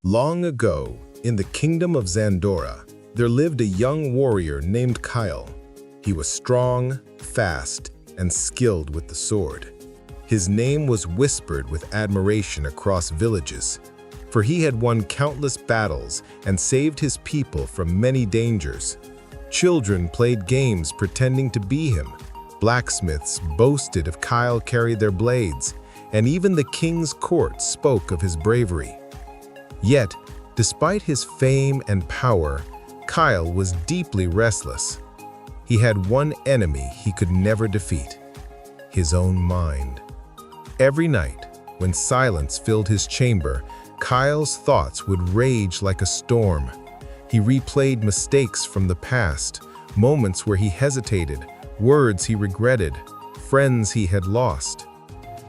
Long ago, in the kingdom of Zandora, there lived a young warrior named Kyle. He was strong, fast, and skilled with the sword. His name was whispered with admiration across villages, for he had won countless battles and saved his people from many dangers. Children played games pretending to be him. Blacksmiths boasted if Kyle carried their blades, and even the king's court spoke of his bravery. Yet, despite his fame and power, Kyle was deeply restless. He had one enemy he could never defeat: his own mind. Every night, when silence filled his chamber, Kyle's thoughts would rage like a storm. He replayed mistakes from the past, moments where he hesitated, words he regretted, friends he had lost.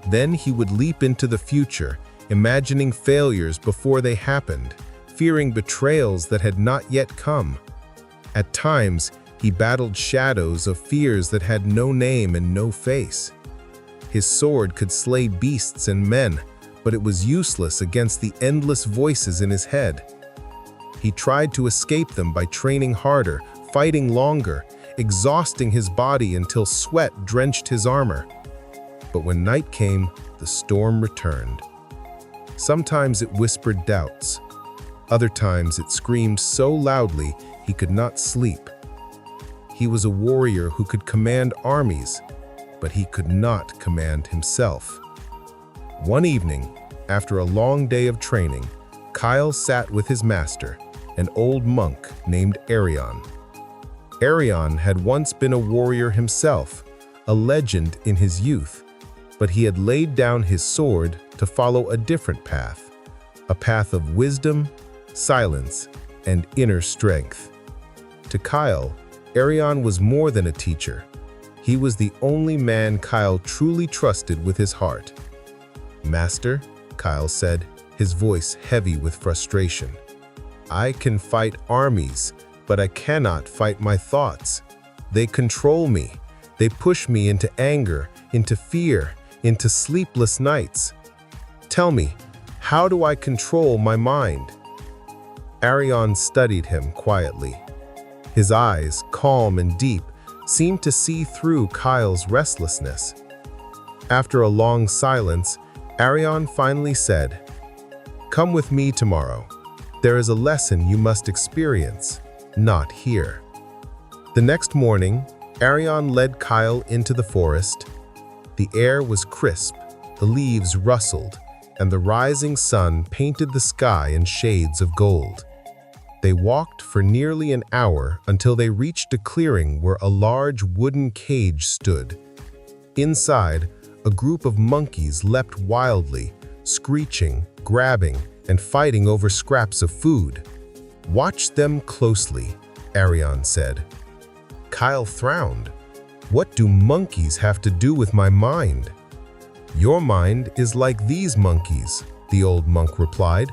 Then he would leap into the future, imagining failures before they happened, fearing betrayals that had not yet come. At times, he battled shadows of fears that had no name and no face. His sword could slay beasts and men, but it was useless against the endless voices in his head. He tried to escape them by training harder, fighting longer, exhausting his body until sweat drenched his armor. But when night came, the storm returned. Sometimes it whispered doubts. Other times it screamed so loudly he could not sleep. He was a warrior who could command armies, but he could not command himself. One evening, after a long day of training, Kyle sat with his master, an old monk named Arion. Arion had once been a warrior himself, a legend in his youth, but he had laid down his sword to follow a different path, a path of wisdom, silence, and inner strength. To Kyle, Arion was more than a teacher. He was the only man Kyle truly trusted with his heart. "Master," Kyle said, his voice heavy with frustration, "I can fight armies, but I cannot fight my thoughts. They control me. They push me into anger, into fear, into sleepless nights. Tell me, how do I control my mind?" Arion studied him quietly. His eyes, calm and deep, seemed to see through Kyle's restlessness. After a long silence, Arion finally said, "Come with me tomorrow. There is a lesson you must experience, not here." The next morning, Arion led Kyle into the forest. The air was crisp, the leaves rustled, and the rising sun painted the sky in shades of gold. They walked for nearly an hour until they reached a clearing where a large wooden cage stood. Inside, a group of monkeys leapt wildly, screeching, grabbing, and fighting over scraps of food. "Watch them closely," Arion said. Kyle frowned. "What do monkeys have to do with my mind?" "Your mind is like these monkeys," the old monk replied.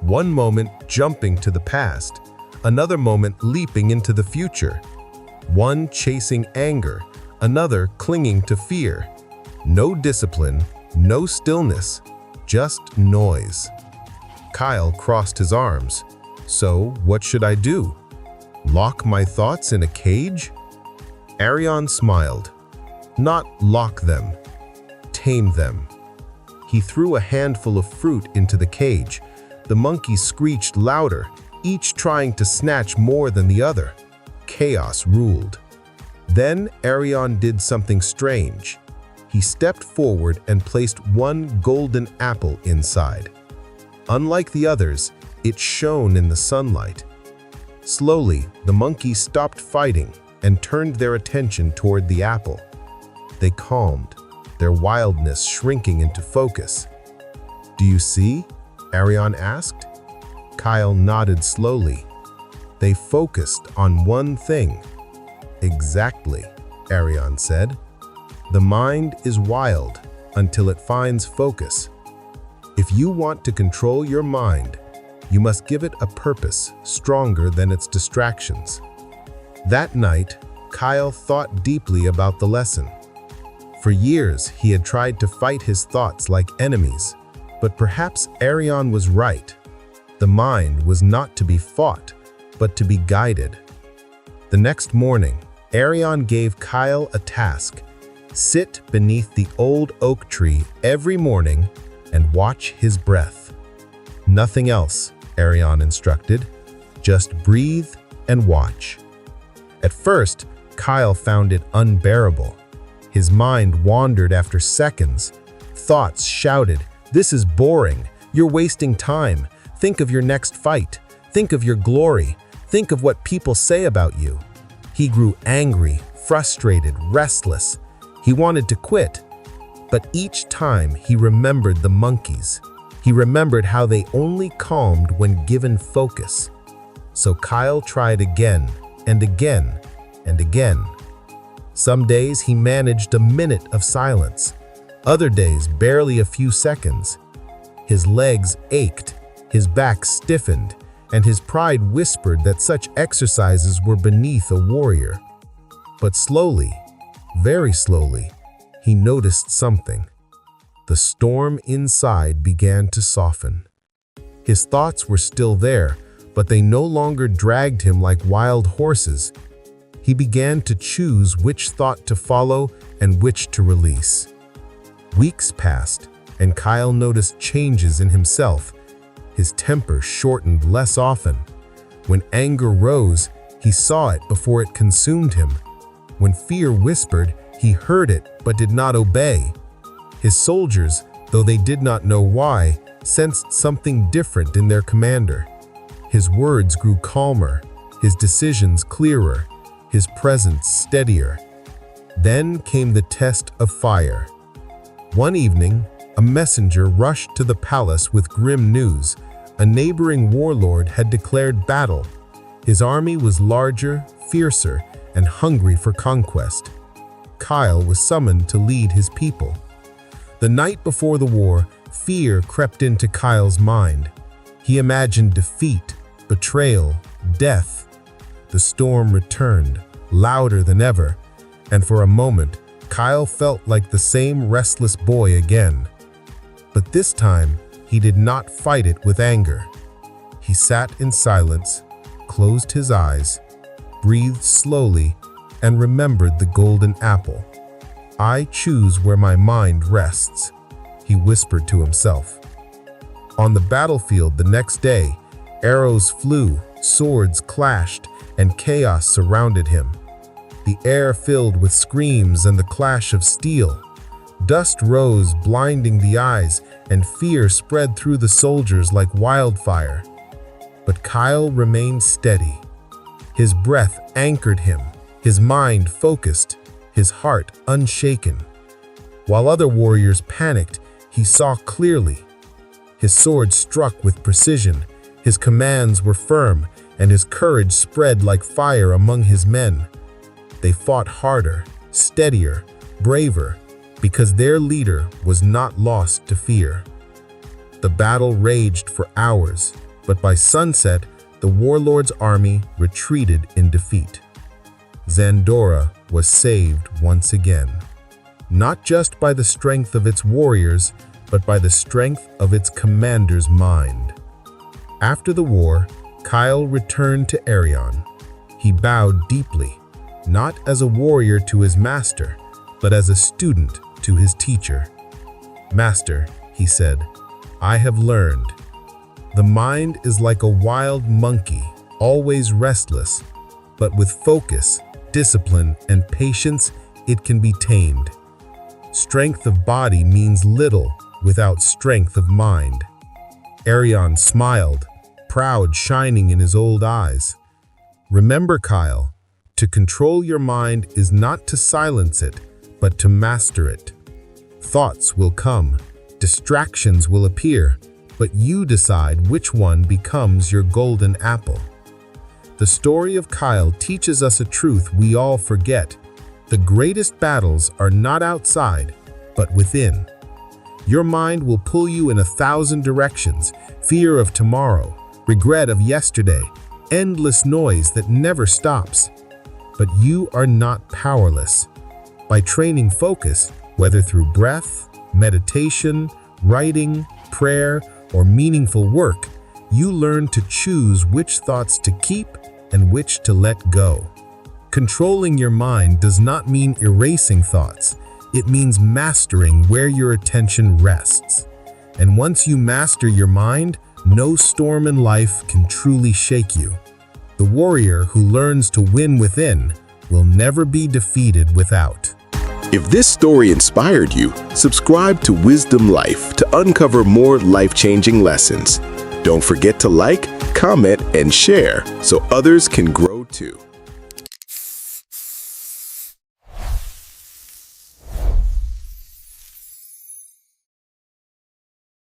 "One moment jumping to the past, another moment leaping into the future. One chasing anger, another clinging to fear. No discipline, no stillness, just noise." Kyle crossed his arms. "So, what should I do? Lock my thoughts in a cage?" Arion smiled. "Not lock them. Tame them." He threw a handful of fruit into the cage. The monkeys screeched louder, each trying to snatch more than the other. Chaos ruled. Then Arion did something strange. He stepped forward and placed one golden apple inside. Unlike the others, it shone in the sunlight. Slowly, the monkeys stopped fighting and turned their attention toward the apple. They calmed, their wildness shrinking into focus. "Do you see?" Arion asked. Kyle nodded slowly. "They focused on one thing." "Exactly," Arion said. "The mind is wild until it finds focus. If you want to control your mind, you must give it a purpose stronger than its distractions." That night, Kyle thought deeply about the lesson. For years, he had tried to fight his thoughts like enemies, but perhaps Arion was right. The mind was not to be fought, but to be guided. The next morning, Arion gave Kyle a task: sit beneath the old oak tree every morning and watch his breath. Nothing else, Arion instructed. Just breathe and watch. At first, Kyle found it unbearable. His mind wandered after seconds. Thoughts shouted, "This is boring. You're wasting time. Think of your next fight. Think of your glory. Think of what people say about you." He grew angry, frustrated, restless. He wanted to quit. But each time he remembered the monkeys. He remembered how they only calmed when given focus. So Kyle tried again and again and again. Some days he managed a minute of silence. Other days barely a few seconds. His legs ached, his back stiffened, and his pride whispered that such exercises were beneath a warrior. But slowly, very slowly, he noticed something. The storm inside began to soften. His thoughts were still there, but they no longer dragged him like wild horses. He began to choose which thought to follow and which to release. Weeks passed, and Kyle noticed changes in himself. His temper shortened less often. When anger rose, he saw it before it consumed him. When fear whispered, he heard it but did not obey. His soldiers, though they did not know why, sensed something different in their commander. His words grew calmer, his decisions clearer, his presence steadier. Then came the test of fire. One evening, a messenger rushed to the palace with grim news. A neighboring warlord had declared battle. His army was larger, fiercer, and hungry for conquest. Kyle was summoned to lead his people. The night before the war, fear crept into Kyle's mind. He imagined defeat, betrayal, death. The storm returned, louder than ever, and for a moment, Kyle felt like the same restless boy again. But this time, he did not fight it with anger. He sat in silence, closed his eyes, breathed slowly, and remembered the golden apple. "I choose where my mind rests," he whispered to himself. On the battlefield the next day, arrows flew, swords clashed, and chaos surrounded him. The air filled with screams and the clash of steel. Dust rose, blinding the eyes, and fear spread through the soldiers like wildfire. But Kyle remained steady. His breath anchored him, his mind focused, his heart unshaken. While other warriors panicked, he saw clearly. His sword struck with precision, his commands were firm, and his courage spread like fire among his men. They fought harder, steadier, braver, because their leader was not lost to fear. The battle raged for hours, but by sunset, the warlord's army retreated in defeat. Zandora was saved once again, not just by the strength of its warriors, but by the strength of its commander's mind. After the war, Kyle returned to Arion. He bowed deeply, not as a warrior to his master, but as a student to his teacher. "Master," he said, "I have learned. The mind is like a wild monkey, always restless, but with focus, discipline, and patience, it can be tamed. Strength of body means little without strength of mind." Arion smiled, proud shining in his old eyes. "Remember, Kyle, to control your mind is not to silence it, but to master it. Thoughts will come, distractions will appear, but you decide which one becomes your golden apple." The story of Kyle teaches us a truth we all forget. The greatest battles are not outside, but within. Your mind will pull you in 1,000 directions: fear of tomorrow, regret of yesterday, endless noise that never stops. But you are not powerless. By training focus, whether through breath, meditation, writing, prayer, or meaningful work, you learn to choose which thoughts to keep and which to let go. Controlling your mind does not mean erasing thoughts. It means mastering where your attention rests. And once you master your mind, no storm in life can truly shake you. The warrior who learns to win within will never be defeated without. If this story inspired you, subscribe to Wisdom Life to uncover more life-changing lessons. Don't forget to like, comment, and share so others can grow too.